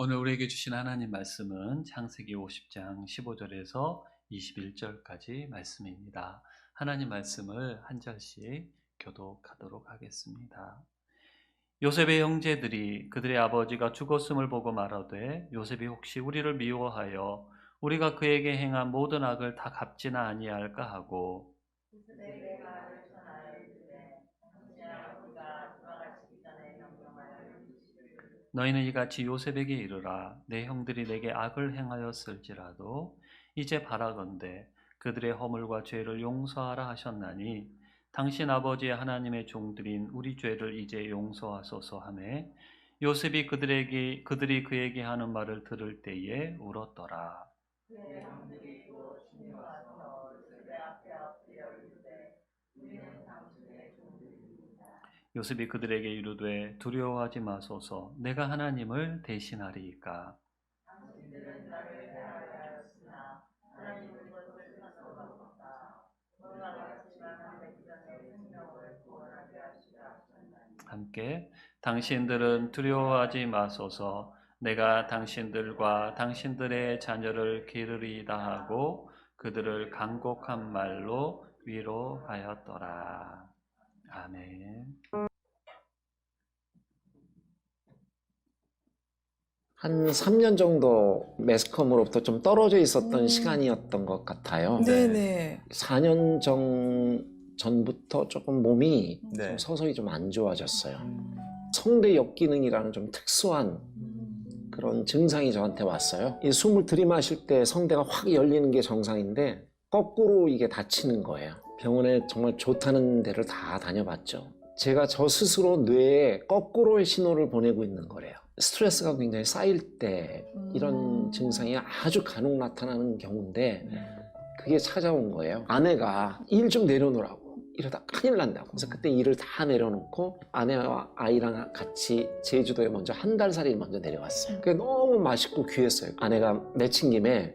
오늘 우리에게 주신 하나님 말씀은 창세기 50장 15절에서 21절까지 말씀입니다. 하나님 말씀을 한 절씩 교독하도록 하겠습니다. 요셉의 형제들이 그들의 아버지가 죽었음을 보고 말하되 요셉이 혹시 우리를 미워하여 우리가 그에게 행한 모든 악을 다 갚지나 아니할까 하고 너희는 이같이 요셉에게 이르라. 내 형들이 내게 악을 행하였을지라도 이제 바라건대 그들의 허물과 죄를 용서하라 하셨나니 당신 아버지의 하나님의 종들인 우리 죄를 이제 용서하소서 하매 요셉이 그들이 그에게 하는 말을 들을 때에 울었더라. 요셉이 그들에게 이르되 두려워하지 마소서 내가 하나님을 대신하리이까. 함께 당신들은 두려워하지 마소서 내가 당신들과 당신들의 자녀를 기르리이다 하고 그들을 간곡한 말로 위로하였더라. 아멘. 한 3년 정도 매스컴으로부터 좀 떨어져 있었던 음. 시간이었던 것 같아요. 네네. 4년 전부터 조금 몸이 네. 좀 서서히 좀 안 좋아졌어요. 성대 역기능이라는 좀 특수한 그런 증상이 저한테 왔어요. 이 숨을 들이마실 때 성대가 확 열리는 게 정상인데 거꾸로 이게 닫히는 거예요. 병원에 정말 좋다는 데를 다 다녀봤죠. 제가 저 스스로 뇌에 거꾸로의 신호를 보내고 있는 거래요. 스트레스가 굉장히 쌓일 때 이런 증상이 아주 간혹 나타나는 경우인데 그게 찾아온 거예요. 아내가 일 좀 내려놓으라고. 이러다 큰일 난다고. 그래서 그때 일을 다 내려놓고 아내와 아이랑 같이 제주도에 먼저 한 달 살이 먼저 내려왔어요. 그게 너무 맛있고 귀했어요. 아내가 내친 김에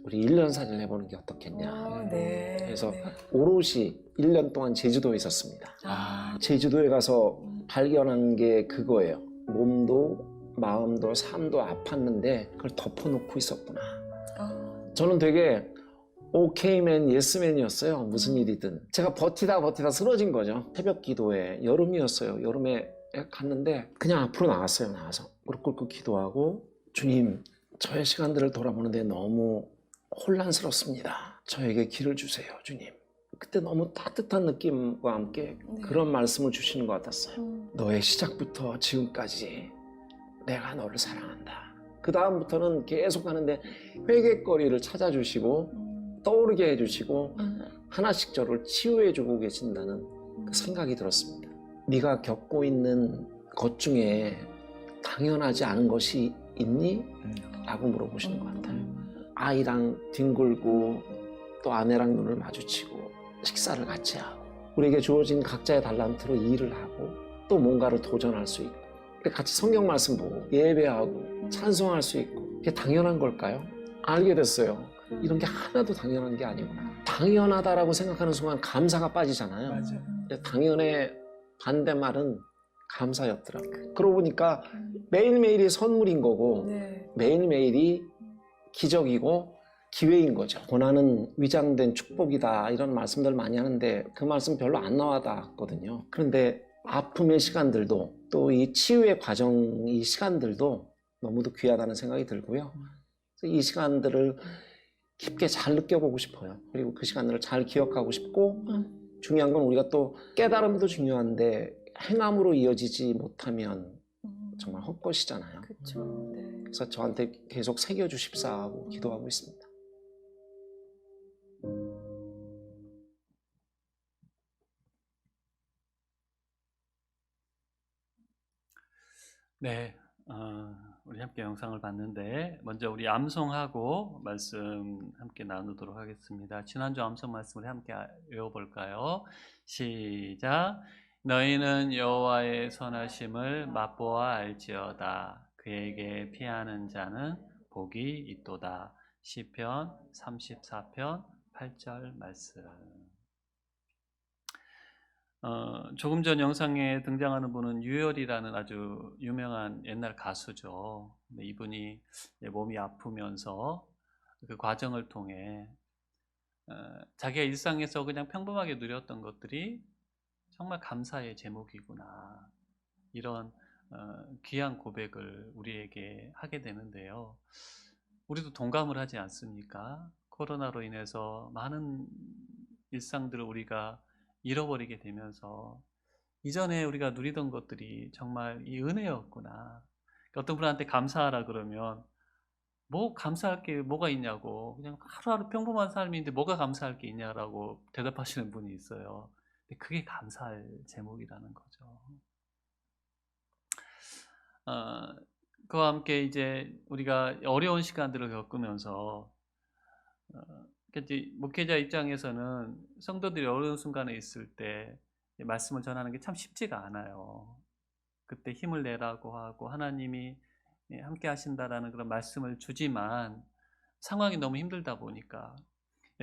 우리 1년 살이를 해보는 게 어떻겠냐. 네. 그래서 네. 오롯이 1년 동안 제주도에 있었습니다. 제주도에 가서 발견한 게 그거예요. 몸도 마음도 삶도 아팠는데 그걸 덮어놓고 있었구나. 저는 되게 오케이맨, 예스맨이었어요. 무슨 일이든. 제가 버티다 쓰러진 거죠. 새벽 기도에 여름이었어요. 여름에 갔는데 그냥 앞으로 나갔어요. 나가서 무릎 꿇고 기도하고 주님, 저의 시간들을 돌아보는데 너무 혼란스럽습니다. 저에게 길을 주세요, 주님. 그때 너무 따뜻한 느낌과 함께 그런 말씀을 주시는 것 같았어요. 너의 시작부터 지금까지 내가 너를 사랑한다. 그 다음부터는 계속 가는데 회개거리를 찾아주시고 떠오르게 해주시고 하나씩 저를 치유해주고 계신다는 그 생각이 들었습니다. 네가 겪고 있는 것 중에 당연하지 않은 것이 있니? 라고 물어보시는 것 같아요. 아이랑 뒹굴고 또 아내랑 눈을 마주치고 식사를 같이 하고 우리에게 주어진 각자의 달란트로 일을 하고 또 뭔가를 도전할 수 있고 같이 성경 말씀 보고 예배하고 찬송할 수 있고 이게 당연한 걸까요? 알게 됐어요. 이런 게 하나도 당연한 게 아니구나. 당연하다라고 생각하는 순간 감사가 빠지잖아요. 맞아요. 근데 당연의 반대말은 감사였더라고요. 그러고 보니까 매일매일이 선물인 거고 네. 매일매일이 기적이고 기회인 거죠. 고난은 위장된 축복이다 이런 말씀들 많이 하는데 그 말씀 별로 안 나와닿았거든요. 그런데 아픔의 시간들도 또 이 치유의 과정 이 시간들도 너무도 귀하다는 생각이 들고요. 이 시간들을 깊게 잘 느껴보고 싶어요. 그리고 그 시간들을 잘 기억하고 싶고 중요한 건 우리가 또 깨달음도 중요한데 행함으로 이어지지 못하면 정말 헛것이잖아요. 그렇죠. 네. 그래서 저한테 계속 새겨주십사 하고 기도하고 있습니다. 네, 우리 함께 영상을 봤는데 먼저 우리 암송하고 말씀 함께 나누도록 하겠습니다. 지난주 암송 말씀을 함께 외워볼까요? 시작. 너희는 여호와의 선하심을 맛보아 알지어다. 그에게 피하는 자는 복이 있도다. 시편 34편 8절 말씀. 조금 전 영상에 등장하는 분은 유열이라는 아주 유명한 옛날 가수죠. 근데 이분이 몸이 아프면서 그 과정을 통해 자기가 일상에서 그냥 평범하게 누렸던 것들이 정말 감사의 제목이구나. 이런 귀한 고백을 우리에게 하게 되는데요. 우리도 동감을 하지 않습니까? 코로나로 인해서 많은 일상들을 우리가 잃어버리게 되면서 이전에 우리가 누리던 것들이 정말 이 은혜였구나. 어떤 분한테 감사하라 그러면 뭐 감사할 게 뭐가 있냐고, 그냥 하루하루 평범한 삶인데 뭐가 감사할 게 있냐라고 대답하시는 분이 있어요. 근데 그게 감사할 제목이라는 거죠. 어, 그와 함께 이제 우리가 어려운 시간들을 겪으면서 이제 목회자 입장에서는 성도들이 어려운 순간에 있을 때 말씀을 전하는 게 참 쉽지가 않아요. 그때 힘을 내라고 하고 하나님이 함께 하신다라는 그런 말씀을 주지만 상황이 너무 힘들다 보니까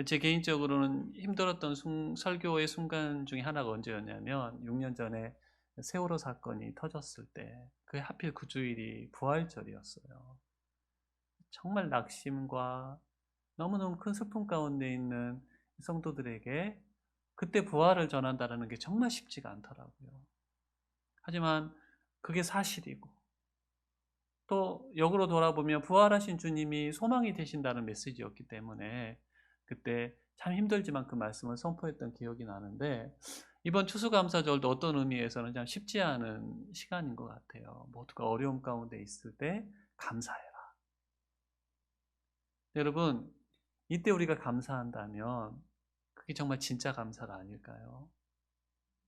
제 개인적으로는 힘들었던 설교의 순간 중에 하나가 언제였냐면 6년 전에 세월호 사건이 터졌을 때 그 하필 그 주일이 부활절이었어요. 정말 낙심과 너무너무 큰 슬픔 가운데 있는 성도들에게 그때 부활을 전한다는 게 정말 쉽지가 않더라고요. 하지만 그게 사실이고 또 역으로 돌아보면 부활하신 주님이 소망이 되신다는 메시지였기 때문에 그때 참 힘들지만 그 말씀을 선포했던 기억이 나는데 이번 추수감사절도 어떤 의미에서는 참 쉽지 않은 시간인 것 같아요. 모두가 어려움 가운데 있을 때 감사해라. 여러분, 이때 우리가 감사한다면 그게 정말 진짜 감사가 아닐까요?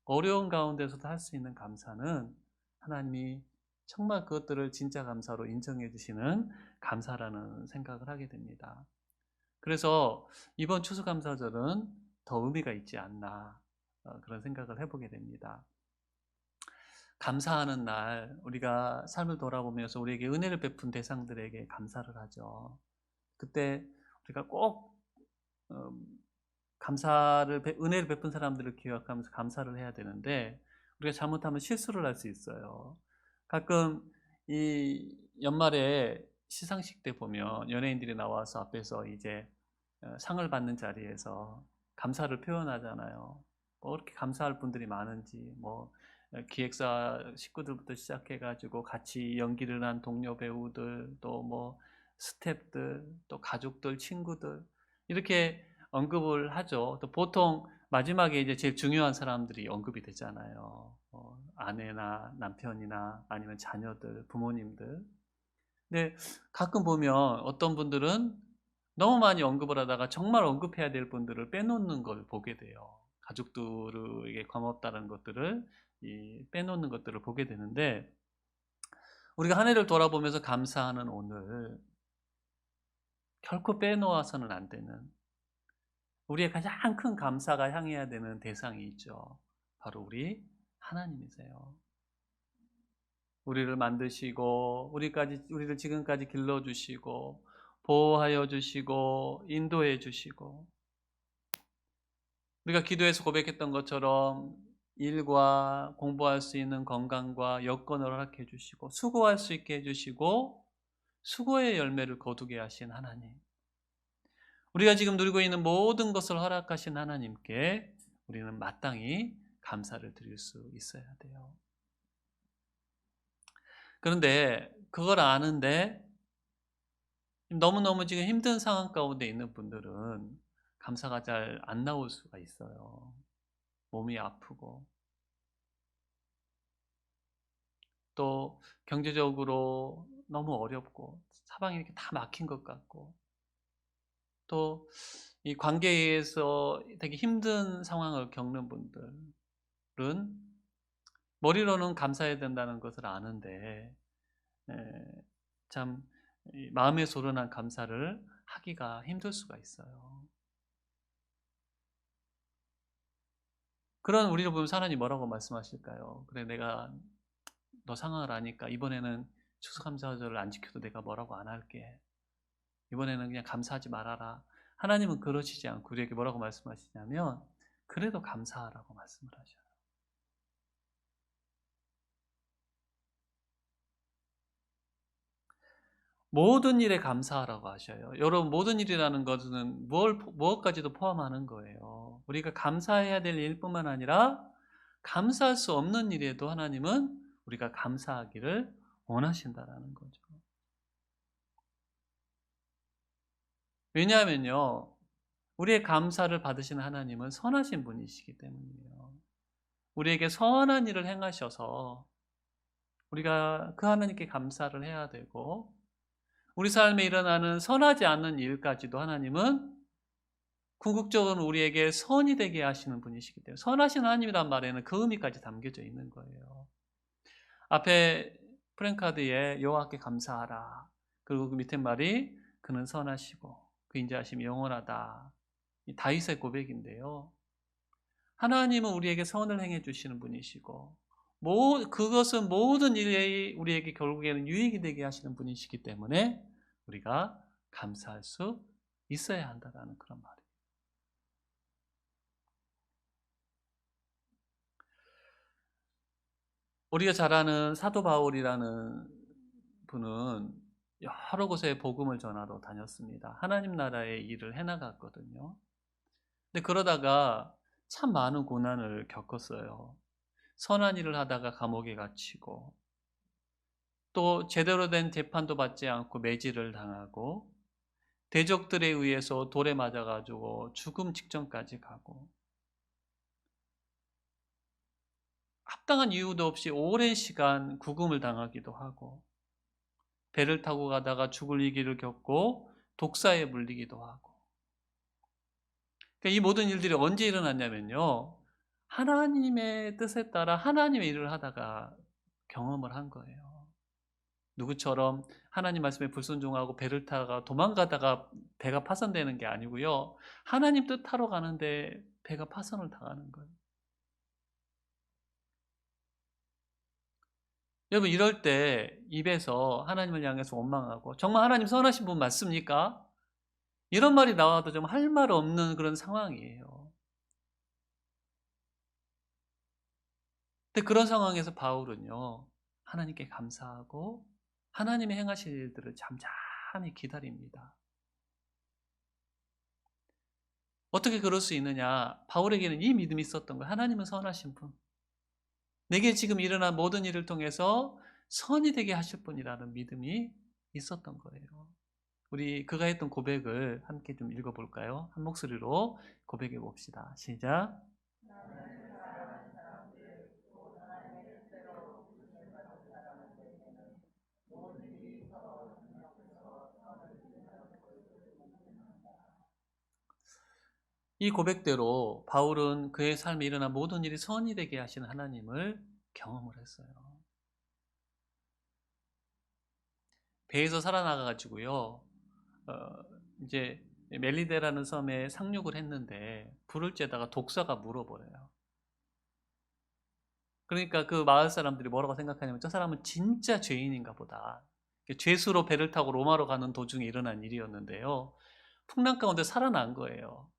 어려운 가운데서도 할 수 있는 감사는 하나님이 정말 그것들을 진짜 감사로 인정해 주시는 감사라는 생각을 하게 됩니다. 그래서 이번 추수감사절은 더 의미가 있지 않나 그런 생각을 해보게 됩니다. 감사하는 날 우리가 삶을 돌아보면서 우리에게 은혜를 베푼 대상들에게 감사를 하죠. 그때 우리가 꼭 은혜를 베푼 사람들을 기억하면서 감사를 해야 되는데 우리가 잘못하면 실수를 할 수 있어요. 가끔 이 연말에 시상식 때 보면 연예인들이 나와서 앞에서 이제 상을 받는 자리에서 감사를 표현하잖아요. 뭐 이렇게 감사할 분들이 많은지 뭐 기획사 식구들부터 시작해가지고 같이 연기를 한 동료 배우들 또 뭐 스태프들 또 가족들 친구들 이렇게 언급을 하죠. 또 보통 마지막에 이제 제일 중요한 사람들이 언급이 되잖아요. 아내나 남편이나 아니면 자녀들, 부모님들. 근데 가끔 보면 어떤 분들은 너무 많이 언급을 하다가 정말 언급해야 될 분들을 빼놓는 걸 보게 돼요. 가족들에게 고맙다는 것들을 빼놓는 것들을 보게 되는데 우리가 한 해를 돌아보면서 감사하는 오늘 결코 빼놓아서는 안 되는 우리의 가장 큰 감사가 향해야 되는 대상이 있죠. 바로 우리 하나님이세요. 우리를 만드시고 우리를 지금까지 길러주시고 보호하여 주시고 인도해 주시고 우리가 기도에서 고백했던 것처럼 일과 공부할 수 있는 건강과 여건을 허락해 주시고 수고할 수 있게 해주시고 수고의 열매를 거두게 하신 하나님, 우리가 지금 누리고 있는 모든 것을 허락하신 하나님께 우리는 마땅히 감사를 드릴 수 있어야 돼요. 그런데 그걸 아는데 너무너무 지금 힘든 상황 가운데 있는 분들은 감사가 잘 안 나올 수가 있어요. 몸이 아프고 또 경제적으로 너무 어렵고 사방이 이렇게 다 막힌 것 같고 또 이 관계에서 되게 힘든 상황을 겪는 분들은 머리로는 감사해야 된다는 것을 아는데 참 마음의 소란한 감사를 하기가 힘들 수가 있어요. 그런 우리를 보면 하나님 뭐라고 말씀하실까요? 그래 내가 너 상황을 아니까 이번에는 추수감사절을 안 지켜도 내가 뭐라고 안 할게. 이번에는 그냥 감사하지 말아라. 하나님은 그러시지 않고 우리에게 뭐라고 말씀하시냐면 그래도 감사하라고 말씀을 하셔요. 모든 일에 감사하라고 하셔요. 여러분, 모든 일이라는 것은 무엇까지도 포함하는 거예요. 우리가 감사해야 될 일뿐만 아니라 감사할 수 없는 일에도 하나님은 우리가 감사하기를 원하신다라는 거죠. 왜냐하면요, 우리의 감사를 받으시는 하나님은 선하신 분이시기 때문이에요. 우리에게 선한 일을 행하셔서 우리가 그 하나님께 감사를 해야 되고, 우리 삶에 일어나는 선하지 않는 일까지도 하나님은 궁극적으로 우리에게 선이 되게 하시는 분이시기 때문에, 선하신 하나님이란 말에는 그 의미까지 담겨져 있는 거예요. 앞에 프랭카드에 여호와께 감사하라, 그리고 그 밑에 말이 그는 선하시고 그 인자하심이 영원하다, 이 다윗의 고백인데요. 하나님은 우리에게 선을 행해 주시는 분이시고, 그것은 모든 일에 우리에게 결국에는 유익이 되게 하시는 분이시기 때문에 우리가 감사할 수 있어야 한다는 그런 말이에요. 우리가 잘 아는 사도 바울이라는 분은 여러 곳에 복음을 전하러 다녔습니다. 하나님 나라의 일을 해나갔거든요. 근데 그러다가 참 많은 고난을 겪었어요. 선한 일을 하다가 감옥에 갇히고, 또 제대로 된 재판도 받지 않고 매질을 당하고, 대적들에 의해서 돌에 맞아가지고 죽음 직전까지 가고, 합당한 이유도 없이 오랜 시간 구금을 당하기도 하고, 배를 타고 가다가 죽을 위기를 겪고 독사에 물리기도 하고. 그러니까 이 모든 일들이 언제 일어났냐면요, 하나님의 뜻에 따라 하나님의 일을 하다가 경험을 한 거예요. 누구처럼 하나님 말씀에 불순종하고 배를 타다가 도망가다가 배가 파손되는 게 아니고요, 하나님 뜻하러 가는데 배가 파손을 당하는 거예요. 여러분, 이럴 때 입에서 하나님을 향해서 원망하고 정말 하나님 선하신 분 맞습니까? 이런 말이 나와도 좀 할 말 없는 그런 상황이에요. 근데 그런 상황에서 바울은요, 하나님께 감사하고 하나님이 행하실 일들을 잠잠히 기다립니다. 어떻게 그럴 수 있느냐? 바울에게는 이 믿음이 있었던 거예요. 하나님은 선하신 분, 내게 지금 일어난 모든 일을 통해서 선이 되게 하실 분이라는 믿음이 있었던 거예요. 우리 그가 했던 고백을 함께 좀 읽어볼까요? 한 목소리로 고백해 봅시다. 시작. 이 고백대로 바울은 그의 삶에 일어난 모든 일이 선이 되게 하시는 하나님을 경험을 했어요. 배에서 살아나가가지고요, 이제 멜리데라는 섬에 상륙을 했는데 불을 쬐다가 독사가 물어버려요. 그러니까 그 마을 사람들이 뭐라고 생각하냐면, 저 사람은 진짜 죄인인가 보다. 죄수로 배를 타고 로마로 가는 도중에 일어난 일이었는데요, 풍랑 가운데 살아난 거예요.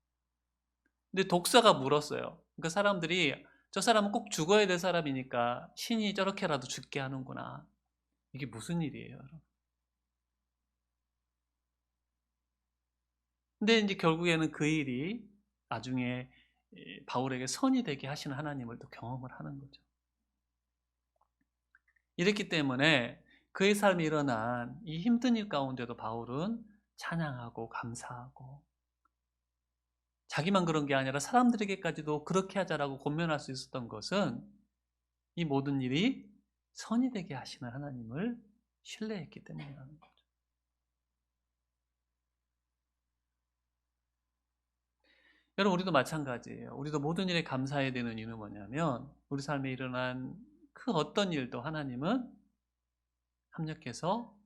근데 독사가 물었어요. 그러니까 사람들이, 저 사람은 꼭 죽어야 될 사람이니까 신이 저렇게라도 죽게 하는구나. 이게 무슨 일이에요, 여러분? 근데 이제 결국에는 그 일이 나중에 바울에게 선이 되게 하시는 하나님을 또 경험을 하는 거죠. 이랬기 때문에 그의 삶에 일어난 이 힘든 일 가운데도 바울은 찬양하고 감사하고, 자기만 그런 게 아니라 사람들에게까지도 그렇게 하자라고 권면할 수 있었던 것은 이 모든 일이 선이 되게 하시는 하나님을 신뢰했기 때문이라는 거죠. 여러분, 우리도 마찬가지예요. 우리도 모든 일에 감사해야 되는 이유는 뭐냐면, 우리 삶에 일어난 그 어떤 일도 하나님은 합력해서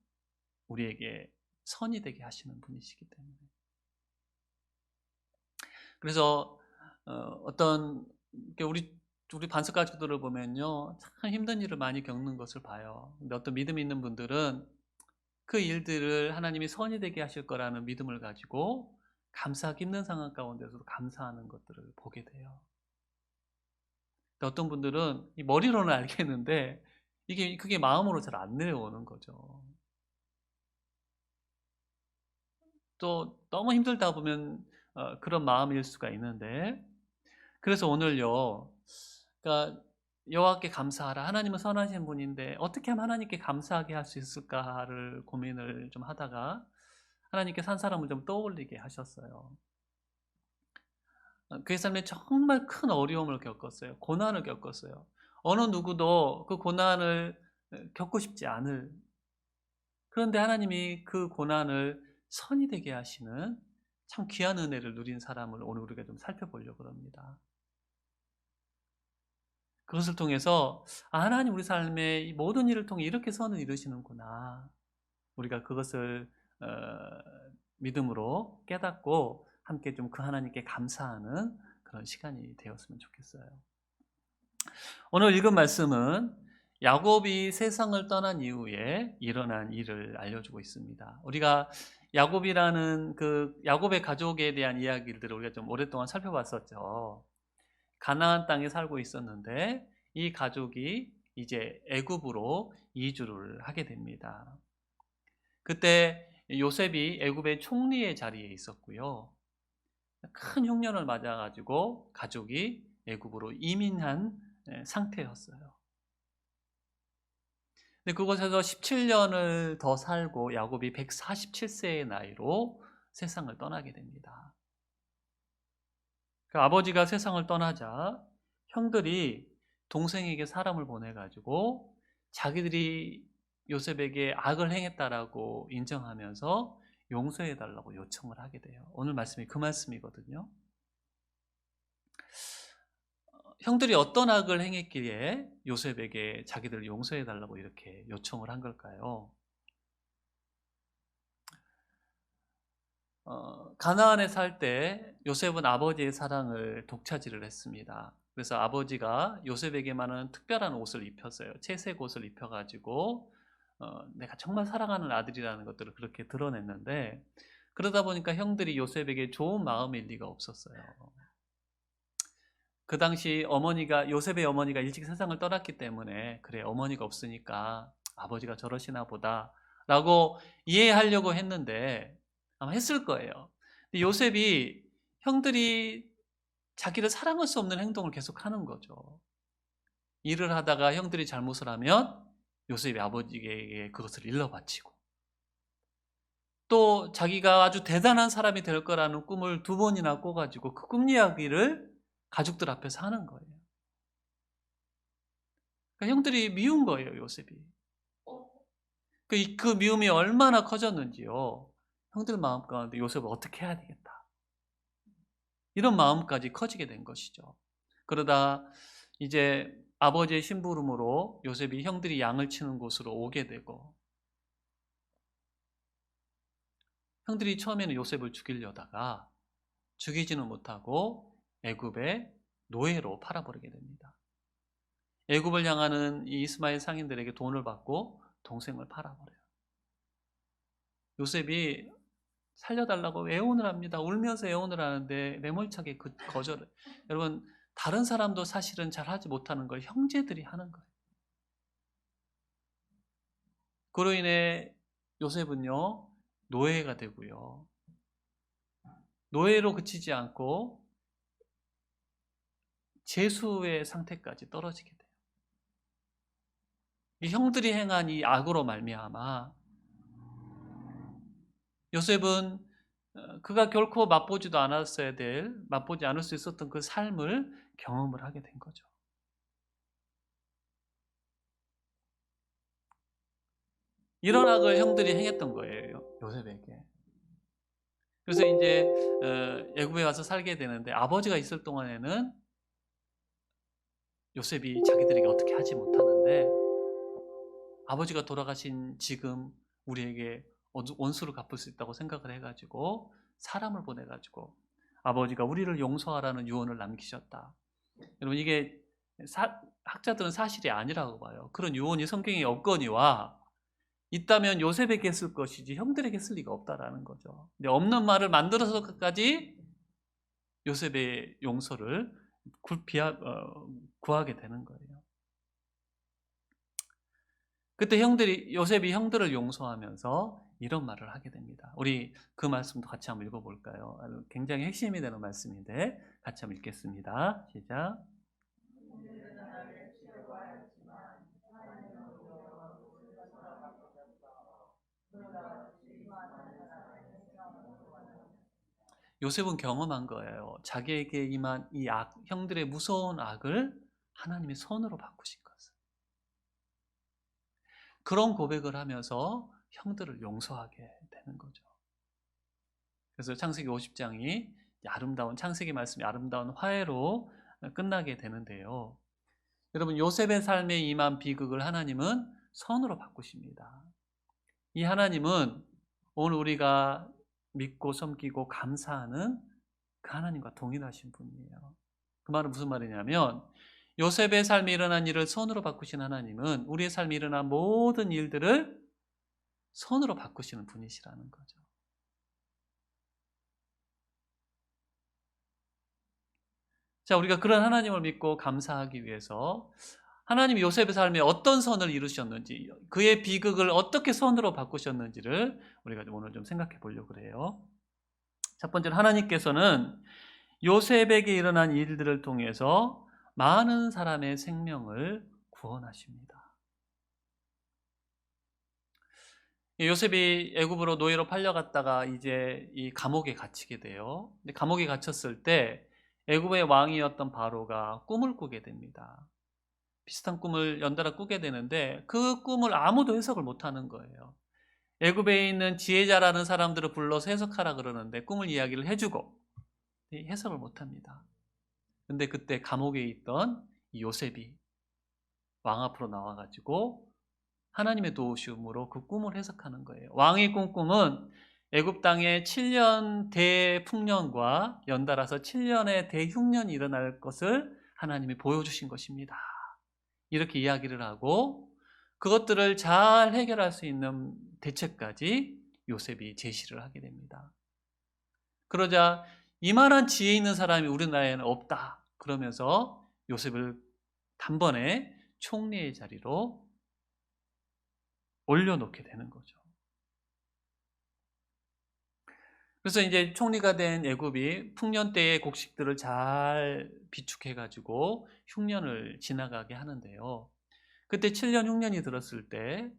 우리에게 선이 되게 하시는 분이시기 때문에. 그래서 어떤 우리 반석 가족들을 보면요, 참 힘든 일을 많이 겪는 것을 봐요. 근데 어떤 믿음 있는 분들은 그 일들을 하나님이 선이 되게 하실 거라는 믿음을 가지고 감사하기 힘든 상황 가운데서도 감사하는 것들을 보게 돼요. 근데 어떤 분들은 이 머리로는 알겠는데 그게 마음으로 잘 안 내려오는 거죠. 또 너무 힘들다 보면 그런 마음일 수가 있는데, 그래서 오늘요, 그러니까 여호와께 감사하라. 하나님은 선하신 분인데 어떻게 하면 하나님께 감사하게 할 수 있을까를 고민을 좀 하다가 하나님께서 한 사람을 좀 떠올리게 하셨어요. 그의 삶에 정말 큰 어려움을 겪었어요. 고난을 겪었어요. 어느 누구도 그 고난을 겪고 싶지 않을, 그런데 하나님이 그 고난을 선이 되게 하시는 참 귀한 은혜를 누린 사람을 오늘 우리가 좀 살펴보려고 합니다. 그것을 통해서 하나님 우리 삶의 이 모든 일을 통해 이렇게 선을 이루시는구나. 우리가 그것을 어, 믿음으로 깨닫고 함께 좀 그 하나님께 감사하는 그런 시간이 되었으면 좋겠어요. 오늘 읽은 말씀은 야곱이 세상을 떠난 이후에 일어난 일을 알려주고 있습니다. 우리가 야곱이라는 그 야곱의 가족에 대한 이야기들을 우리가 좀 오랫동안 살펴봤었죠. 가나안 땅에 살고 있었는데 이 가족이 이제 애굽으로 이주를 하게 됩니다. 그때 요셉이 애굽의 총리의 자리에 있었고요. 큰 흉년을 맞아가지고 가족이 애굽으로 이민한 상태였어요. 근데 그곳에서 17년을 더 살고 야곱이 147세의 나이로 세상을 떠나게 됩니다. 그 아버지가 세상을 떠나자 형들이 동생에게 사람을 보내가지고 자기들이 요셉에게 악을 행했다라고 인정하면서 용서해달라고 요청을 하게 돼요. 오늘 말씀이 그 말씀이거든요. 형들이 어떤 악을 행했기에 요셉에게 자기들을 용서해달라고 이렇게 요청을 한 걸까요? 가나안에 살 때 요셉은 아버지의 사랑을 독차지를 했습니다. 그래서 아버지가 요셉에게만은 특별한 옷을 입혔어요. 채색 옷을 입혀가지고 내가 정말 사랑하는 아들이라는 것들을 그렇게 드러냈는데, 그러다 보니까 형들이 요셉에게 좋은 마음일 리가 없었어요. 그 당시 요셉의 어머니가 일찍 세상을 떠났기 때문에 그래, 어머니가 없으니까 아버지가 저러시나 보다 라고 이해하려고 했는데 아마 했을 거예요. 근데 요셉이 형들이 자기를 사랑할 수 없는 행동을 계속 하는 거죠. 일을 하다가 형들이 잘못을 하면 요셉이 아버지에게 그것을 일러바치고, 또 자기가 아주 대단한 사람이 될 거라는 꿈을 2번이나 꿔가지고 그 꿈 이야기를 가족들 앞에서 하는 거예요. 그러니까 형들이 미운 거예요, 요셉이. 그 미움이 얼마나 커졌는지요. 형들 마음 가운데 요셉을 어떻게 해야 되겠다, 이런 마음까지 커지게 된 것이죠. 그러다 이제 아버지의 심부름으로 요셉이 형들이 양을 치는 곳으로 오게 되고, 형들이 처음에는 요셉을 죽이려다가 죽이지는 못하고 애굽의 노예로 팔아버리게 됩니다. 애굽을 향하는 이 이스마엘 상인들에게 돈을 받고 동생을 팔아버려요. 요셉이 살려달라고 애원을 합니다. 울면서 애원을 하는데 매몰차게 거절을. 여러분, 다른 사람도 사실은 잘 하지 못하는 걸 형제들이 하는 거예요. 그로 인해 요셉은요, 노예가 되고요. 노예로 그치지 않고 제수의 상태까지 떨어지게 돼요. 이 형들이 행한 이 악으로 말미암아 요셉은 그가 결코 맛보지 않을 수 있었던 그 삶을 경험을 하게 된 거죠. 이런 악을 형들이 행했던 거예요, 요셉에게. 그래서 이제 애굽에 와서 살게 되는데, 아버지가 있을 동안에는 요셉이 자기들에게 어떻게 하지 못하는데, 아버지가 돌아가신 지금 우리에게 원수를 갚을 수 있다고 생각을 해가지고 사람을 보내가지고 아버지가 우리를 용서하라는 유언을 남기셨다. 여러분, 이게 학자들은 사실이 아니라고 봐요. 그런 유언이 성경에 없거니와 있다면 요셉에게 쓸 것이지 형들에게 쓸 리가 없다라는 거죠. 근데 없는 말을 만들어서까지 요셉의 용서를 구하게 되는 거예요. 그때 요셉이 형들을 용서하면서 이런 말을 하게 됩니다. 우리 그 말씀도 같이 한번 읽어볼까요? 굉장히 핵심이 되는 말씀인데 같이 한번 읽겠습니다. 시작. 요셉은 경험한 거예요. 자기에게 임한 이 악, 형들의 무서운 악을 하나님이 손으로 바꾸신 것을. 그런 고백을 하면서 형들을 용서하게 되는 거죠. 그래서 창세기 50장이 아름다운, 창세기 말씀이 아름다운 화해로 끝나게 되는데요. 여러분, 요셉의 삶에 임한 비극을 하나님은 선으로 바꾸십니다. 이 하나님은 오늘 우리가 믿고 섬기고 감사하는 그 하나님과 동일하신 분이에요. 그 말은 무슨 말이냐면 요셉의 삶에 일어난 일을 선으로 바꾸신 하나님은 우리의 삶에 일어난 모든 일들을 선으로 바꾸시는 분이시라는 거죠. 자, 우리가 그런 하나님을 믿고 감사하기 위해서 하나님이 요셉의 삶에 어떤 선을 이루셨는지, 그의 비극을 어떻게 선으로 바꾸셨는지를 우리가 오늘 좀 생각해 보려고 그래요. 첫 번째로 하나님께서는 요셉에게 일어난 일들을 통해서 많은 사람의 생명을 구원하십니다. 요셉이 애굽으로 노예로 팔려갔다가 이제 이 감옥에 갇히게 돼요. 근데 감옥에 갇혔을 때 애굽의 왕이었던 바로가 꿈을 꾸게 됩니다. 비슷한 꿈을 연달아 꾸게 되는데 그 꿈을 아무도 해석을 못하는 거예요. 애굽에 있는 지혜자라는 사람들을 불러서 해석하라 그러는데 꿈을 이야기를 해주고 해석을 못합니다. 근데 그때 감옥에 있던 요셉이 왕 앞으로 나와가지고 하나님의 도우심으로 그 꿈을 해석하는 거예요. 왕이 꾼 꿈은 애굽 땅에 7년 대풍년과 연달아서 7년의 대흉년이 일어날 것을 하나님이 보여주신 것입니다. 이렇게 이야기를 하고 그것들을 잘 해결할 수 있는 대책까지 요셉이 제시를 하게 됩니다. 그러자 이만한 지혜 있는 사람이 우리나라에는 없다. 그러면서 요셉을 단번에 총리의 자리로 올려놓게 되는 거죠. 그래서 이제 총리가 된 애굽이 풍년 때의 곡식들을 잘 비축해가지고 흉년을 지나가게 하는데요. 그때 7년 흉년이 들었을 때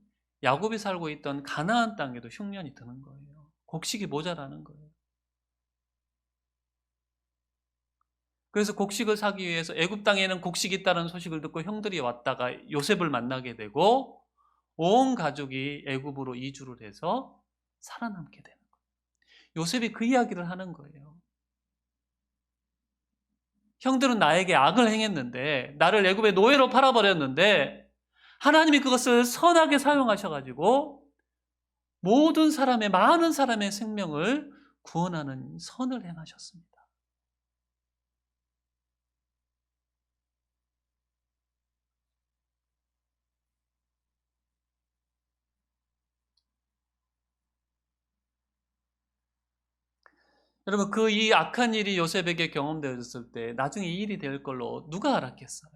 야곱이 살고 있던 가나안 땅에도 흉년이 드는 거예요. 곡식이 모자라는 거예요. 그래서 곡식을 사기 위해서 애굽 땅에는 곡식이 있다는 소식을 듣고 형들이 왔다가 요셉을 만나게 되고 온 가족이 애굽으로 이주를 해서 살아남게 되는 거예요. 요셉이 그 이야기를 하는 거예요. 형들은 나에게 악을 행했는데 나를 애굽의 노예로 팔아버렸는데 하나님이 그것을 선하게 사용하셔가지고 모든 사람의 많은 사람의 생명을 구원하는 선을 행하셨습니다. 여러분 그 이 악한 일이 요셉에게 경험되어졌을 때 나중에 이 일이 될 걸로 누가 알았겠어요?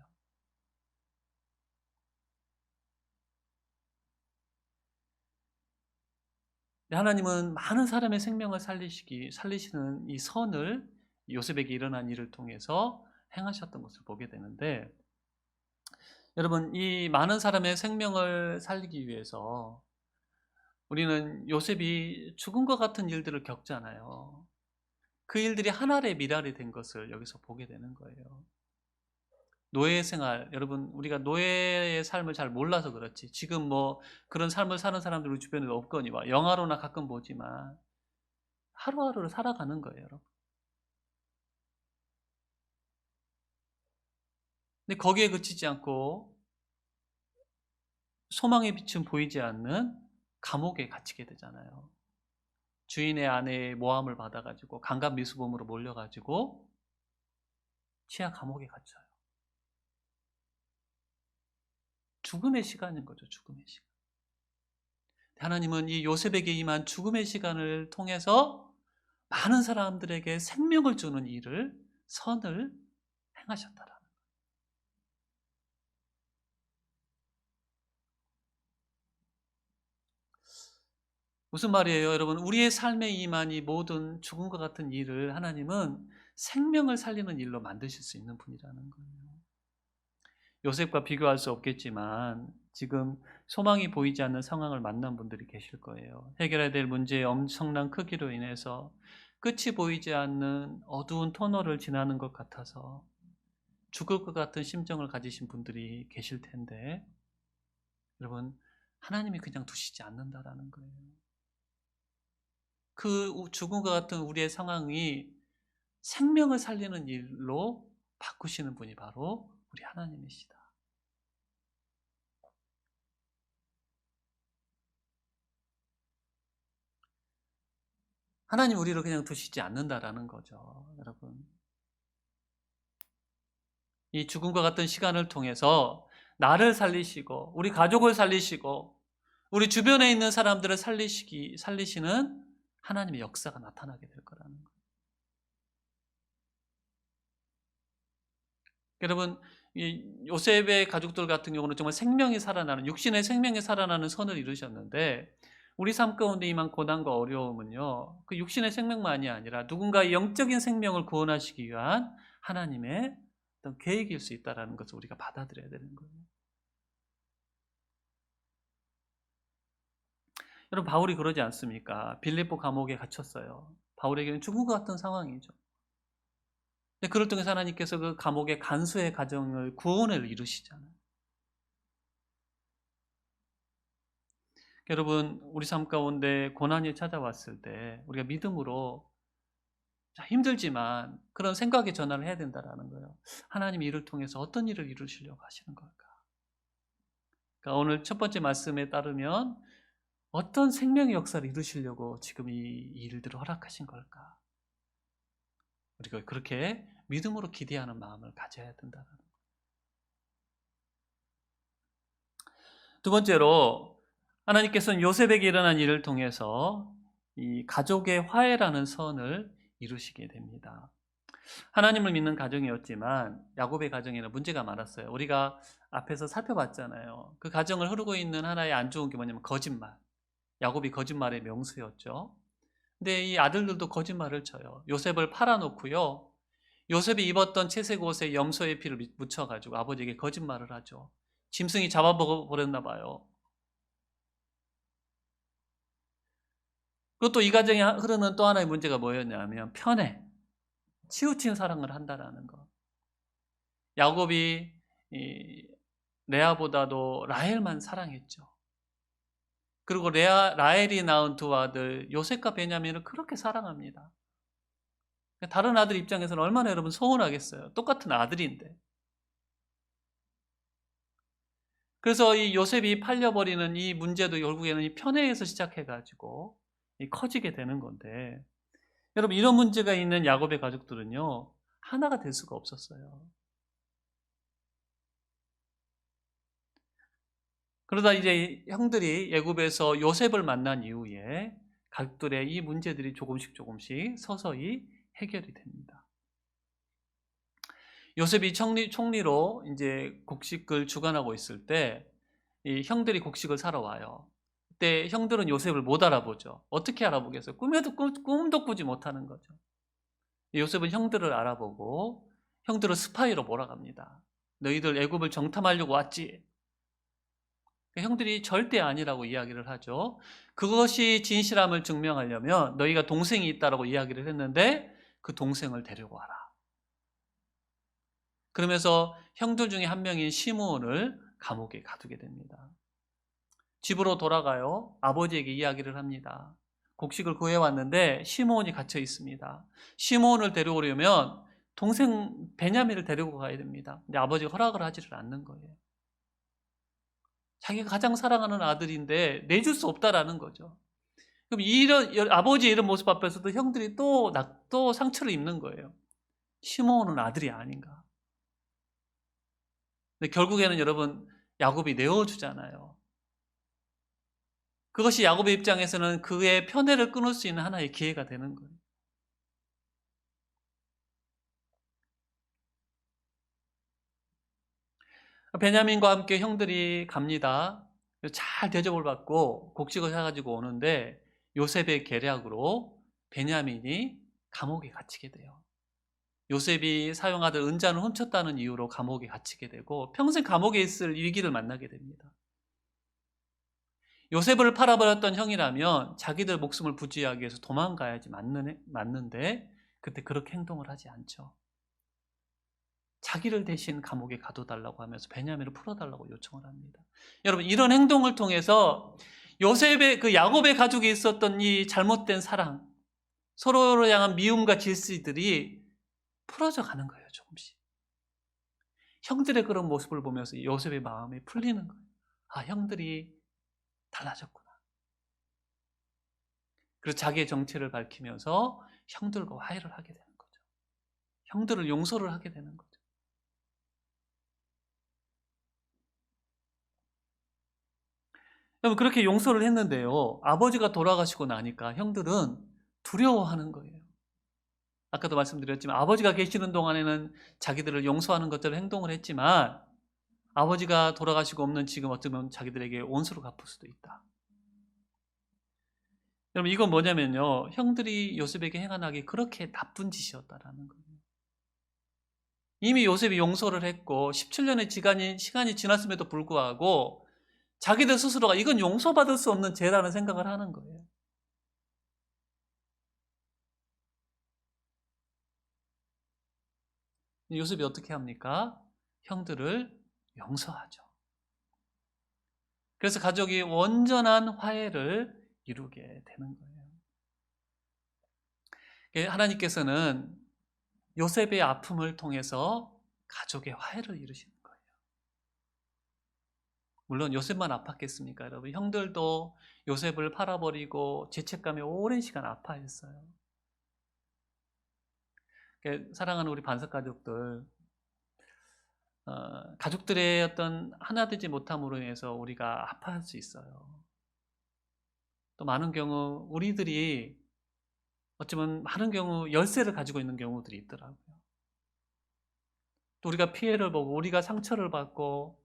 하나님은 많은 사람의 생명을 살리시는 이 선을 요셉에게 일어난 일을 통해서 행하셨던 것을 보게 되는데 여러분 이 많은 사람의 생명을 살리기 위해서 우리는 요셉이 죽은 것 같은 일들을 겪잖아요. 그 일들이 하늘의 미랄이 된 것을 여기서 보게 되는 거예요. 노예 생활, 여러분 우리가 노예의 삶을 잘 몰라서 그렇지 지금 뭐 그런 삶을 사는 사람들 우리 주변에 없거니와 영화로나 가끔 보지만 하루하루를 살아가는 거예요, 여러분. 근데 거기에 그치지 않고 소망의 빛은 보이지 않는 감옥에 갇히게 되잖아요. 주인의 아내의 모함을 받아가지고 강간미수범으로 몰려가지고 치아 감옥에 갇혀요. 죽음의 시간인 거죠, 죽음의 시간. 하나님은 이 요셉에게 임한 죽음의 시간을 통해서 많은 사람들에게 생명을 주는 일을, 선을 행하셨다라는 거예요. 무슨 말이에요, 여러분? 우리의 삶에 임한 이 모든 죽음과 같은 일을 하나님은 생명을 살리는 일로 만드실 수 있는 분이라는 거예요. 요셉과 비교할 수 없겠지만 지금 소망이 보이지 않는 상황을 만난 분들이 계실 거예요. 해결해야 될 문제의 엄청난 크기로 인해서 끝이 보이지 않는 어두운 터널을 지나는 것 같아서 죽을 것 같은 심정을 가지신 분들이 계실 텐데, 여러분, 하나님이 그냥 두시지 않는다라는 거예요. 그 죽음과 같은 우리의 상황이 생명을 살리는 일로 바꾸시는 분이 바로 우리 하나님이시다. 하나님 우리를 그냥 두시지 않는다라는 거죠, 여러분. 이 죽음과 같은 시간을 통해서 나를 살리시고 우리 가족을 살리시고 우리 주변에 있는 사람들을 살리시는 하나님의 역사가 나타나게 될 거라는 거예요. 여러분, 이 요셉의 가족들 같은 경우는 정말 생명이 살아나는, 육신의 생명이 살아나는 선을 이루셨는데, 우리 삶 가운데 임한 고난과 어려움은요, 그 육신의 생명만이 아니라 누군가의 영적인 생명을 구원하시기 위한 하나님의 어떤 계획일 수 있다는 것을 우리가 받아들여야 되는 거예요. 여러분, 바울이 그러지 않습니까? 빌립보 감옥에 갇혔어요. 바울에게는 죽은 것 같은 상황이죠. 근데 그를 통해서 하나님께서 그 감옥의 간수의 가정을 구원을 이루시잖아요. 여러분, 우리 삶 가운데 고난이 찾아왔을 때 우리가 믿음으로 힘들지만 그런 생각의 전환을 해야 된다는 거예요. 하나님이 이를 통해서 어떤 일을 이루시려고 하시는 걸까? 그러니까 오늘 첫 번째 말씀에 따르면 어떤 생명의 역사를 이루시려고 지금 이 일들을 허락하신 걸까? 우리가 그렇게 믿음으로 기대하는 마음을 가져야 된다는 거예요. 두 번째로, 하나님께서는 요셉에게 일어난 일을 통해서 이 가족의 화해라는 선을 이루시게 됩니다. 하나님을 믿는 가정이었지만 야곱의 가정에는 문제가 많았어요. 우리가 앞에서 살펴봤잖아요. 그 가정을 흐르고 있는 하나의 안 좋은 게 뭐냐면 거짓말. 야곱이 거짓말의 명수였죠. 근데 이 아들들도 거짓말을 쳐요. 요셉을 팔아놓고요, 요셉이 입었던 채색 옷에 염소의 피를 묻혀가지고 아버지에게 거짓말을 하죠. 짐승이 잡아버렸나 봐요. 그것도 이 가정에 흐르는 또 하나의 문제가 뭐였냐면 편애, 치우친 사랑을 한다라는 거. 야곱이 레아보다도 라헬만 사랑했죠. 그리고 라헬이 낳은 두 아들 요셉과 베냐민을 그렇게 사랑합니다. 다른 아들 입장에서는 얼마나 여러분 서운하겠어요. 똑같은 아들인데. 그래서 이 요셉이 팔려버리는 이 문제도 결국에는 이 편애에서 시작해가지고 커지게 되는 건데, 여러분 이런 문제가 있는 야곱의 가족들은요 하나가 될 수가 없었어요. 그러다 이제 형들이 애굽에서 요셉을 만난 이후에 가족들의 이 문제들이 조금씩 서서히 해결이 됩니다. 요셉이 총리로 이제 곡식을 주관하고 있을 때 이 형들이 곡식을 사러 와요. 그때 형들은 요셉을 못 알아보죠. 어떻게 알아보겠어요? 꿈도 꾸지 못하는 거죠. 요셉은 형들을 알아보고 형들을 스파이로 몰아갑니다. 너희들 애굽을 정탐하려고 왔지? 형들이 절대 아니라고 이야기를 하죠. 그것이 진실함을 증명하려면 너희가 동생이 있다라고 이야기를 했는데 그 동생을 데리고 와라. 그러면서 형들 중에 한 명인 시므온을 감옥에 가두게 됩니다. 집으로 돌아가요. 아버지에게 이야기를 합니다. 곡식을 구해왔는데 시므온이 갇혀 있습니다. 시므온을 데려오려면 동생 베냐민을 데리고 가야 됩니다. 근데 아버지가 허락을 하지를 않는 거예요. 자기가 가장 사랑하는 아들인데 내줄 수 없다라는 거죠. 그럼 아버지의 이런 모습 앞에서도 형들이 또 상처를 입는 거예요. 시므온은 아들이 아닌가. 근데 결국에는 여러분 야곱이 내어주잖아요. 그것이 야곱의 입장에서는 그의 편애를 끊을 수 있는 하나의 기회가 되는 거예요. 베냐민과 함께 형들이 갑니다. 잘 대접을 받고 곡식을 사가지고 오는데 요셉의 계략으로 베냐민이 감옥에 갇히게 돼요. 요셉이 사용하던 은잔을 훔쳤다는 이유로 감옥에 갇히게 되고 평생 감옥에 있을 위기를 만나게 됩니다. 요셉을 팔아버렸던 형이라면 자기들 목숨을 부지하기 위해서 도망가야지 맞는데 그때 그렇게 행동을 하지 않죠. 자기를 대신 감옥에 가둬달라고 하면서 베냐민을 풀어달라고 요청을 합니다. 여러분, 이런 행동을 통해서 요셉의 그 야곱의 가족이 있었던 이 잘못된 사랑, 서로를 향한 미움과 질시들이 풀어져 가는 거예요. 조금씩. 형들의 그런 모습을 보면서 요셉의 마음이 풀리는 거예요. 아, 형들이 달라졌구나. 그래서 자기의 정체를 밝히면서 형들과 화해를 하게 되는 거죠. 형들을 용서를 하게 되는 거죠. 여러분, 그렇게 용서를 했는데요, 아버지가 돌아가시고 나니까 형들은 두려워하는 거예요. 아까도 말씀드렸지만 아버지가 계시는 동안에는 자기들을 용서하는 것처럼 행동을 했지만 아버지가 돌아가시고 없는 지금 어쩌면 자기들에게 원수로 갚을 수도 있다. 여러분, 이건 뭐냐면요, 형들이 요셉에게 행한 악이 그렇게 나쁜 짓이었다라는 거예요. 이미 요셉이 용서를 했고 17년의 시간이 지났음에도 불구하고 자기들 스스로가 이건 용서받을 수 없는 죄라는 생각을 하는 거예요. 요셉이 어떻게 합니까? 형들을 용서하죠. 그래서 가족이 온전한 화해를 이루게 되는 거예요. 하나님께서는 요셉의 아픔을 통해서 가족의 화해를 이루시는 거예요. 물론 요셉만 아팠겠습니까, 여러분? 형들도 요셉을 팔아버리고 죄책감에 오랜 시간 아파했어요. 사랑하는 우리 반석 가족들, 가족들의 어떤 하나 되지 못함으로 인해서 우리가 아파할 수 있어요. 또 많은 경우 우리들이 어쩌면 많은 경우 열쇠를 가지고 있는 경우들이 있더라고요. 또 우리가 피해를 보고 우리가 상처를 받고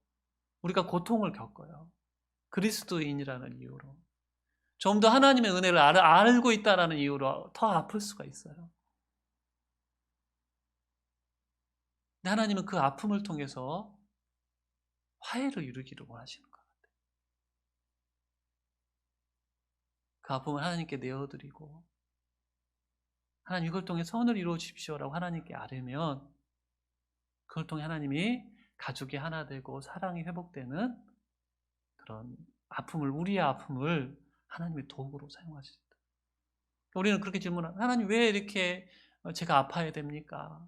우리가 고통을 겪어요. 그리스도인이라는 이유로. 좀 더 하나님의 은혜를 알고 있다는 이유로 더 아플 수가 있어요. 근데 하나님은 그 아픔을 통해서 화해를 이루기를 원하시는 것 같아요. 그 아픔을 하나님께 내어드리고 하나님 이걸 통해 선을 이루어 주십시오라고 하나님께 아뢰면 그걸 통해 하나님이 가족이 하나 되고 사랑이 회복되는 그런 우리의 아픔을 하나님의 도구로 사용하십니다. 우리는 그렇게 질문하고 하나님 왜 이렇게 제가 아파야 됩니까?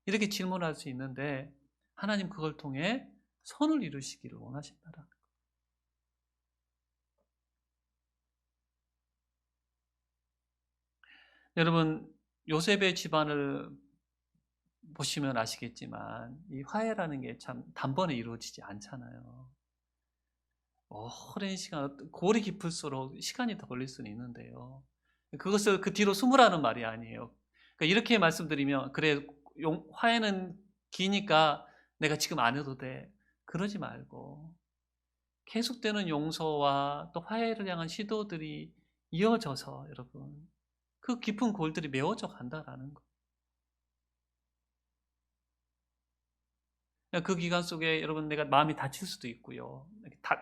이렇게 질문할 수 있는데 하나님 그걸 통해 선을 이루시기를 원하신다라는 거예요. 여러분, 요셉의 집안을 보시면 아시겠지만 이 화해라는 게 참 단번에 이루어지지 않잖아요. 오랜 시간, 골이 깊을수록 시간이 더 걸릴 수는 있는데요. 그것을 그 뒤로 숨으라는 말이 아니에요. 그러니까 이렇게 말씀드리면 그래, 화해는 기니까 내가 지금 안 해도 돼. 그러지 말고 계속되는 용서와 또 화해를 향한 시도들이 이어져서 여러분 그 깊은 골들이 메워져 간다라는 거. 그 기간 속에 여러분 내가 마음이 다칠 수도 있고요.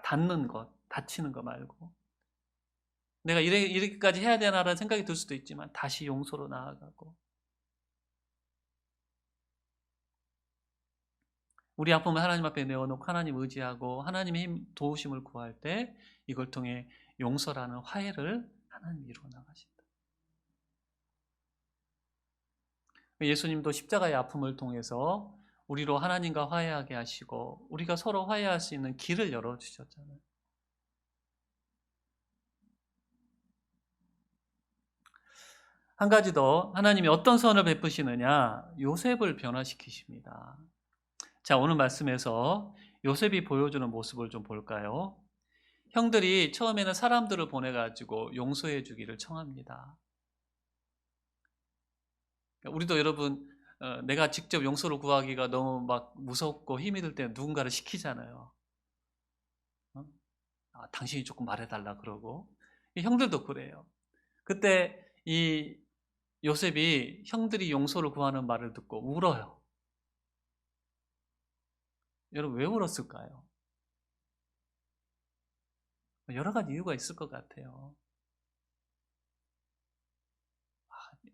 닿는 것, 다치는 거 말고 내가 이렇게까지 해야 되나라는 생각이 들 수도 있지만 다시 용서로 나아가고 우리 아픔을 하나님 앞에 내어놓고 하나님 의지하고 하나님의 힘 도우심을 구할 때 이걸 통해 용서라는 화해를 하나님 이루어 나가신다. 예수님도 십자가의 아픔을 통해서 우리로 하나님과 화해하게 하시고 우리가 서로 화해할 수 있는 길을 열어주셨잖아요. 한 가지 더 하나님이 어떤 선을 베푸시느냐, 요셉을 변화시키십니다. 자, 오늘 말씀에서 요셉이 보여주는 모습을 좀 볼까요? 형들이 처음에는 사람들을 보내가지고 용서해 주기를 청합니다. 우리도 여러분 내가 직접 용서를 구하기가 너무 막 무섭고 힘이 들 때 누군가를 시키잖아요. 당신이 조금 말해달라 그러고 형들도 그래요. 그때 이 요셉이 형들이 용서를 구하는 말을 듣고 울어요. 여러분 왜 울었을까요? 여러 가지 이유가 있을 것 같아요.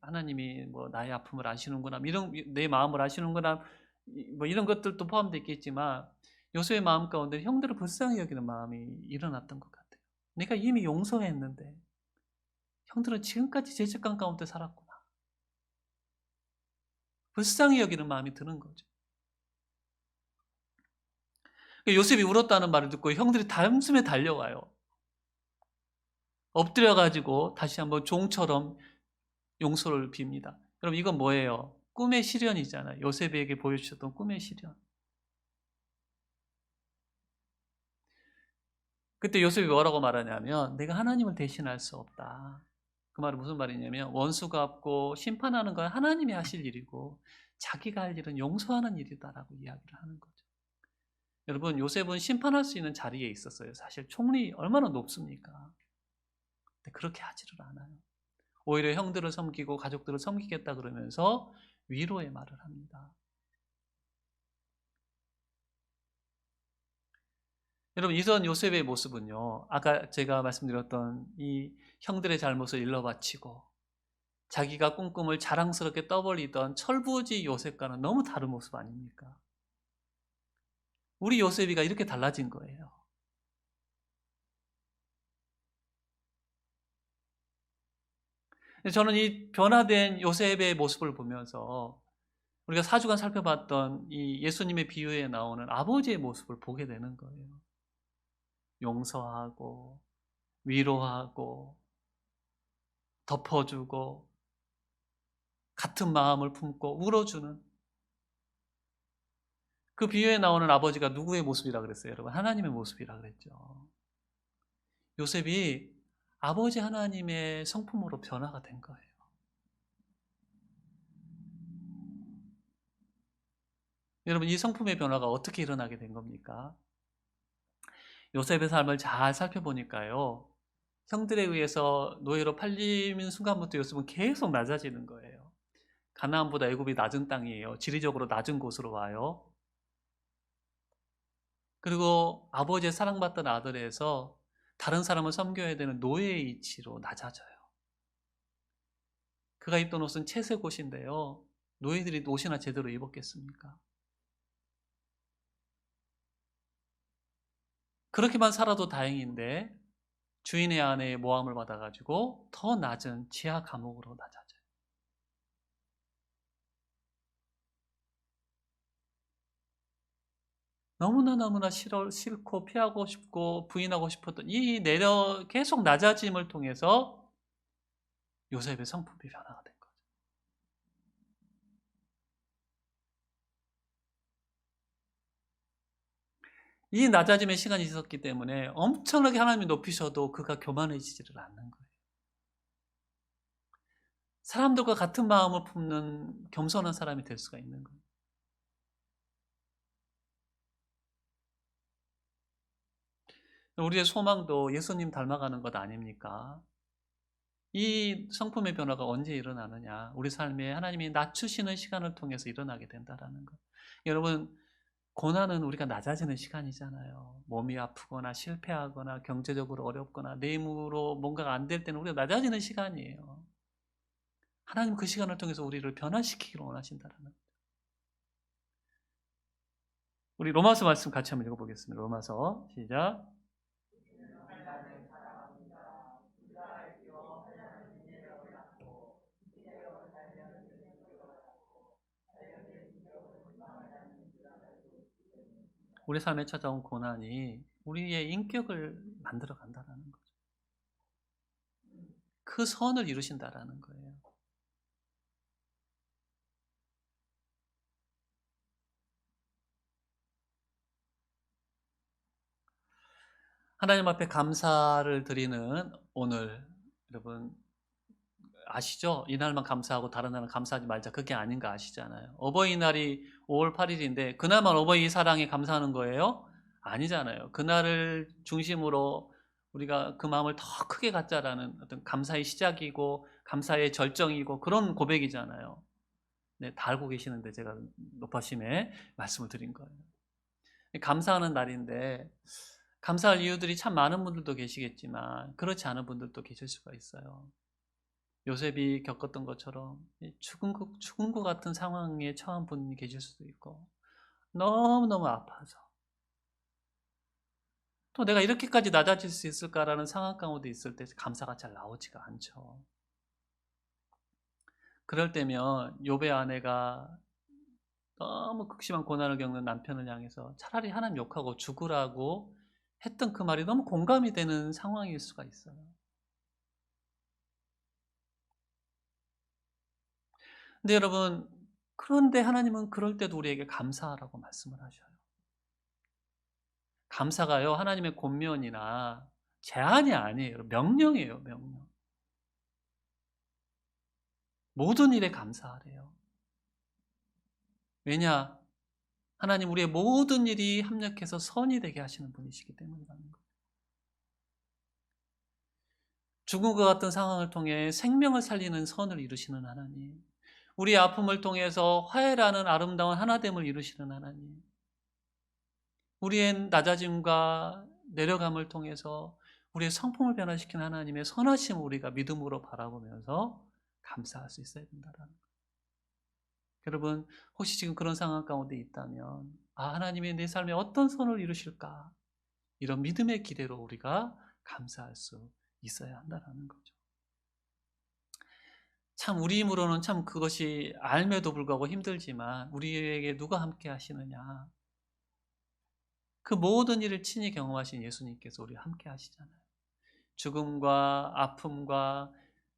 하나님이 뭐 나의 아픔을 아시는구나, 이런 내 마음을 아시는구나, 뭐 이런 것들도 포함되어 있겠지만 요셉의 마음 가운데 형들을 불쌍히 여기는 마음이 일어났던 것 같아요. 내가 이미 용서했는데 형들은 지금까지 죄책감 가운데 살았구나. 불쌍히 여기는 마음이 드는 거죠. 요셉이 울었다는 말을 듣고 형들이 단숨에 달려와요. 엎드려가지고 다시 한번 종처럼 용서를 빕니다. 여러분 이건 뭐예요? 꿈의 실현이잖아요. 요셉에게 보여주셨던 꿈의 실현. 그때 요셉이 뭐라고 말하냐면 내가 하나님을 대신할 수 없다. 그 말은 무슨 말이냐면 원수 갚고 심판하는 건 하나님이 하실 일이고 자기가 할 일은 용서하는 일이다라고 이야기를 하는 거죠. 여러분 요셉은 심판할 수 있는 자리에 있었어요. 사실 총리 얼마나 높습니까? 근데 그렇게 하지를 않아요. 오히려 형들을 섬기고 가족들을 섬기겠다 그러면서 위로의 말을 합니다. 여러분 이전 요셉의 모습은요, 아까 제가 말씀드렸던 이 형들의 잘못을 일러바치고 자기가 꿈꿈을 자랑스럽게 떠벌리던 철부지 요셉과는 너무 다른 모습 아닙니까? 우리 요셉이가 이렇게 달라진 거예요. 저는 이 변화된 요셉의 모습을 보면서 우리가 사주간 살펴봤던 이 예수님의 비유에 나오는 아버지의 모습을 보게 되는 거예요. 용서하고 위로하고 덮어주고 같은 마음을 품고 울어주는 그 비유에 나오는 아버지가 누구의 모습이라 그랬어요, 여러분? 하나님의 모습이라 그랬죠. 요셉이 아버지 하나님의 성품으로 변화가 된 거예요. 여러분 이 성품의 변화가 어떻게 일어나게 된 겁니까? 요셉의 삶을 잘 살펴보니까요, 형들에 의해서 노예로 팔리는 순간부터 요셉은 계속 낮아지는 거예요. 가나안보다 애굽이 낮은 땅이에요. 지리적으로 낮은 곳으로 와요. 그리고 아버지의 사랑받던 아들에서 다른 사람을 섬겨야 되는 노예의 이치로 낮아져요. 그가 입던 옷은 채색 옷인데요, 노예들이 옷이나 제대로 입었겠습니까? 그렇게만 살아도 다행인데 주인의 아내의 모함을 받아가지고 더 낮은 지하 감옥으로 낮아져요. 너무나 싫고 피하고 싶고 부인하고 싶었던 이 계속 낮아짐을 통해서 요셉의 성품이 변화가 된 거죠. 이 낮아짐의 시간이 있었기 때문에 엄청나게 하나님이 높이셔도 그가 교만해지지를 않는 거예요. 사람들과 같은 마음을 품는 겸손한 사람이 될 수가 있는 거예요. 우리의 소망도 예수님 닮아가는 것 아닙니까? 이 성품의 변화가 언제 일어나느냐? 우리 삶에 하나님이 낮추시는 시간을 통해서 일어나게 된다라는 것. 여러분, 고난은 우리가 낮아지는 시간이잖아요. 몸이 아프거나 실패하거나 경제적으로 어렵거나 내 힘으로 뭔가가 안 될 때는 우리가 낮아지는 시간이에요. 하나님 그 시간을 통해서 우리를 변화시키기를 원하신다라는 것. 우리 로마서 말씀 같이 한번 읽어보겠습니다. 로마서 시작. 우리 삶에 찾아온 고난이 우리의 인격을 만들어 간다는 거죠. 그 선을 이루신다라는 거예요. 하나님 앞에 감사를 드리는 오늘, 여러분 아시죠? 이날만 감사하고 다른 날은 감사하지 말자, 그게 아닌가 아시잖아요. 어버이날이 5월 8일인데 그날만 어버이 사랑에 감사하는 거예요? 아니잖아요. 그날을 중심으로 우리가 그 마음을 더 크게 갖자라는 어떤 감사의 시작이고 감사의 절정이고 그런 고백이잖아요. 네, 다 알고 계시는데 제가 높아심에 말씀을 드린 거예요. 감사하는 날인데 감사할 이유들이 참 많은 분들도 계시겠지만 그렇지 않은 분들도 계실 수가 있어요. 요셉이 겪었던 것처럼 죽은 것 같은 상황에 처한 분이 계실 수도 있고 너무너무 아파서 또 내가 이렇게까지 낮아질 수 있을까라는 상황 가운데 있을 때 감사가 잘 나오지가 않죠. 그럴 때면 욥의 아내가 너무 극심한 고난을 겪는 남편을 향해서 차라리 하나님 욕하고 죽으라고 했던 그 말이 너무 공감이 되는 상황일 수가 있어요. 근데 여러분, 그런데 하나님은 그럴 때도 우리에게 감사하라고 말씀을 하셔요. 감사가요, 하나님의 권면이나 제한이 아니에요. 명령이에요, 명령. 모든 일에 감사하래요. 왜냐? 하나님 우리의 모든 일이 합력해서 선이 되게 하시는 분이시기 때문이라는 거예요. 죽은 것 같은 상황을 통해 생명을 살리는 선을 이루시는 하나님, 우리의 아픔을 통해서 화해라는 아름다운 하나됨을 이루시는 하나님, 우리의 낮아짐과 내려감을 통해서 우리의 성품을 변화시키는 하나님의 선하심을 우리가 믿음으로 바라보면서 감사할 수 있어야 된다는 거예요. 여러분, 혹시 지금 그런 상황 가운데 있다면 하나님이 내 삶에 어떤 선을 이루실까? 이런 믿음의 기대로 우리가 감사할 수 있어야 한다는 거죠. 참 우리 힘으로는 참 그것이 알매도 불구하고 힘들지만 우리에게 누가 함께 하시느냐? 그 모든 일을 친히 경험하신 예수님께서 우리와 함께 하시잖아요. 죽음과 아픔과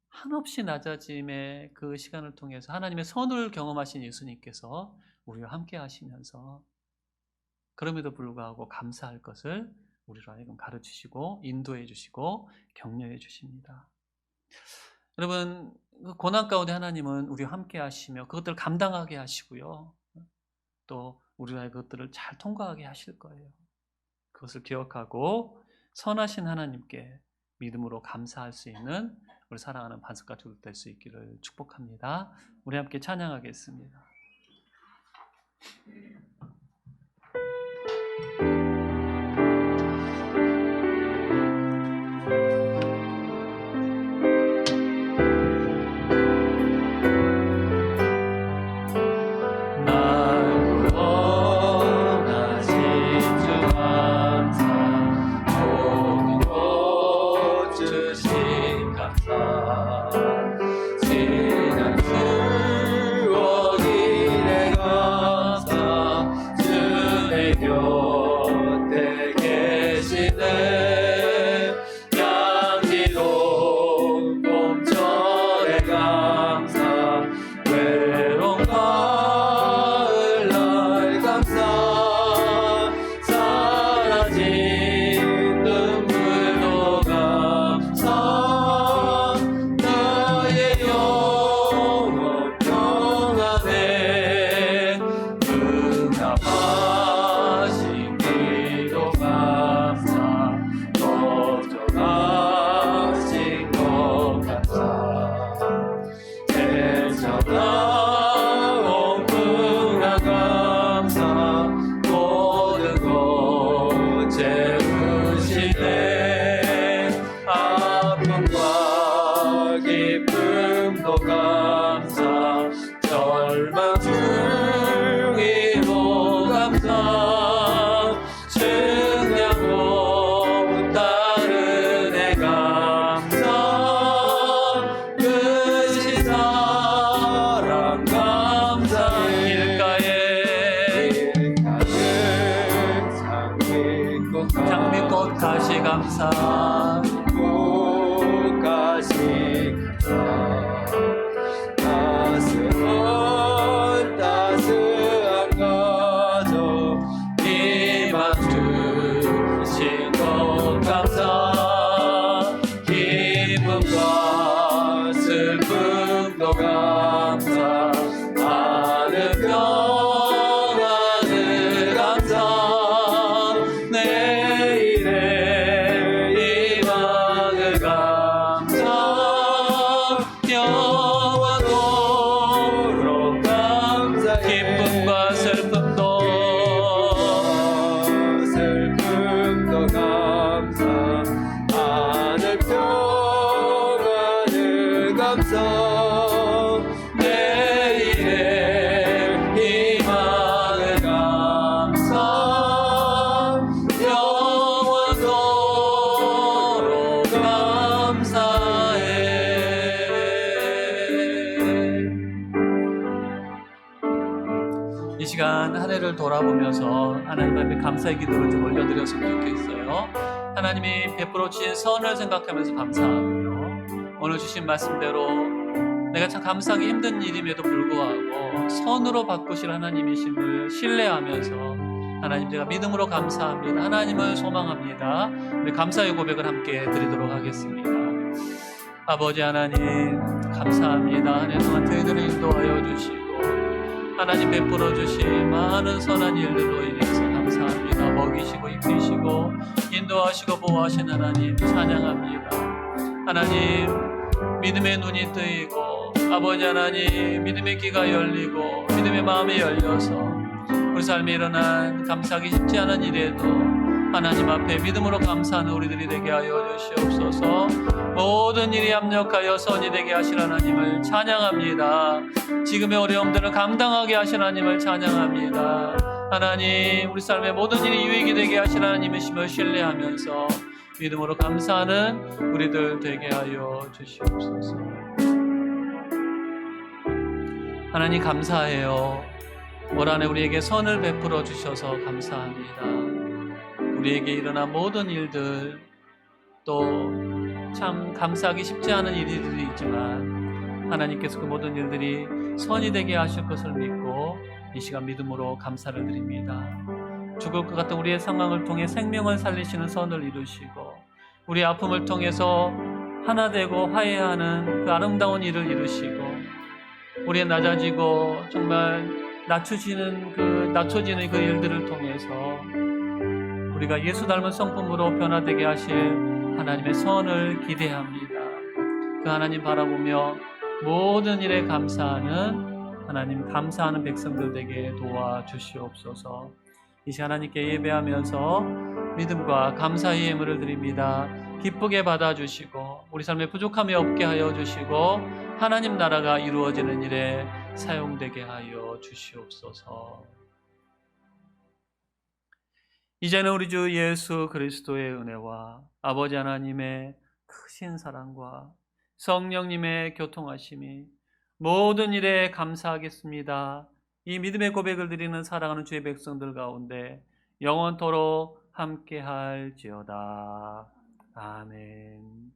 한없이 낮아짐의 그 시간을 통해서 하나님의 선을 경험하신 예수님께서 우리와 함께 하시면서 그럼에도 불구하고 감사할 것을 우리로 하여금 가르치시고 인도해 주시고 격려해 주십니다. 여러분, 고난 가운데 하나님은 우리와 함께 하시며 그것들을 감당하게 하시고요. 또 우리가 그것들을 잘 통과하게 하실 거예요. 그것을 기억하고 선하신 하나님께 믿음으로 감사할 수 있는 우리 사랑하는 반석가족들 될 수 있기를 축복합니다. 우리 함께 찬양하겠습니다. 장미꽃 가시 감사 꽃 가시 감사 따스한 가족 희망 주신 것 감사 기쁨과 슬픔도 감사 하늘 평안을 감사 내일의 바라보면서 하나님 앞에 감사의 기도를 좀 올려드렸으면 좋겠어요. 하나님이 베풀어 주신 선을 생각하면서 감사하고요. 오늘 주신 말씀대로 내가 참 감사하기 힘든 일임에도 불구하고 선으로 바꾸실 하나님이심을 신뢰하면서 하나님, 제가 믿음으로 감사합니다. 하나님을 소망합니다. 우리 감사의 고백을 함께 드리도록 하겠습니다. 아버지 하나님, 감사합니다. 한 해 동안 저희들을 인도하여 주시고 하나님 베풀어 주신 많은 선한 일들로 인해서 감사합니다. 먹이시고 입히시고 인도하시고 보호하신 하나님 찬양합니다. 하나님, 믿음의 눈이 뜨이고 아버지 하나님, 믿음의 귀가 열리고 믿음의 마음이 열려서 우리 삶에 일어난 감사하기 쉽지 않은 일에도 하나님 앞에 믿음으로 감사하는 우리들이 되게 하여 주시옵소서. 모든 일이 합력하여 선이 되게 하신 하나님을 찬양합니다. 지금의 어려움들을 감당하게 하신 하나님을 찬양합니다. 하나님, 우리 삶의 모든 일이 유익이 되게 하신 하나님이심을 신뢰하면서 믿음으로 감사하는 우리들 되게 하여 주시옵소서. 하나님, 감사해요. 올 한해 우리에게 선을 베풀어 주셔서 감사합니다. 우리에게 일어난 모든 일들, 또 참 감사하기 쉽지 않은 일들이 있지만 하나님께서 그 모든 일들이 선이 되게 하실 것을 믿고 이 시간 믿음으로 감사를 드립니다. 죽을 것 같은 우리의 상황을 통해 생명을 살리시는 선을 이루시고 우리 아픔을 통해서 하나 되고 화해하는 그 아름다운 일을 이루시고 우리의 낮아지고 정말 낮춰지는 그 일들을 통해서 우리가 예수 닮은 성품으로 변화되게 하실 하나님의 선을 기대합니다. 그 하나님 바라보며 모든 일에 감사하는 하나님, 감사하는 백성들 되게 도와주시옵소서. 이 시간 하나님께 예배하면서 믿음과 감사의 예물을 드립니다. 기쁘게 받아주시고 우리 삶에 부족함이 없게 하여 주시고 하나님 나라가 이루어지는 일에 사용되게 하여 주시옵소서. 이제는 우리 주 예수 그리스도의 은혜와 아버지 하나님의 크신 사랑과 성령님의 교통하심이 모든 일에 감사하겠습니다. 이 믿음의 고백을 드리는 사랑하는 주의 백성들 가운데 영원토록 함께할지어다. 아멘.